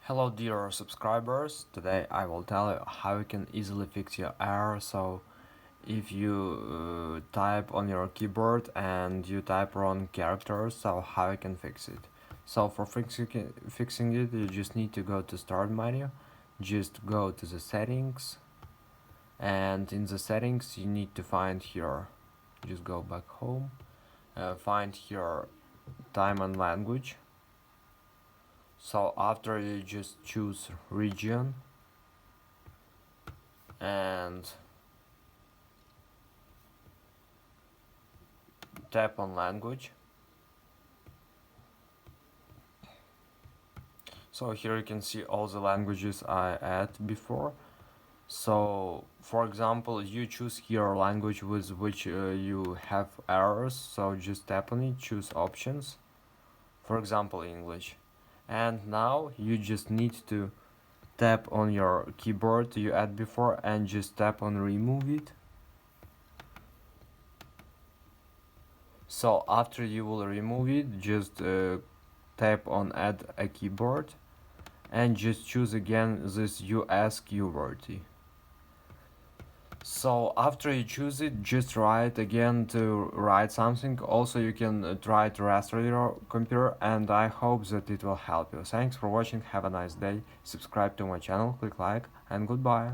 Hello dear subscribers, today I will tell you how you can easily fix your error. So if you type on your keyboard and you type wrong characters, so how you can fix it. So for fixing it, you just need to go to start menu, just go to the settings, and in the settings you need to find here, just go back home, find here time and language. So after you just choose region and tap on language. So here you can see all the languages I add before. So for example, you choose here language with which you have errors, so just tap on it, choose options, for example English. And now you just need to tap on your keyboard you add before and just tap on remove it. So after you will remove it, just tap on add a keyboard and just choose again this US QWERTY. So after you choose it, just write again to write something. Also you can try to restore your computer, and I hope that it will help you. Thanks for watching, have a nice day, subscribe to my channel, click like, and goodbye.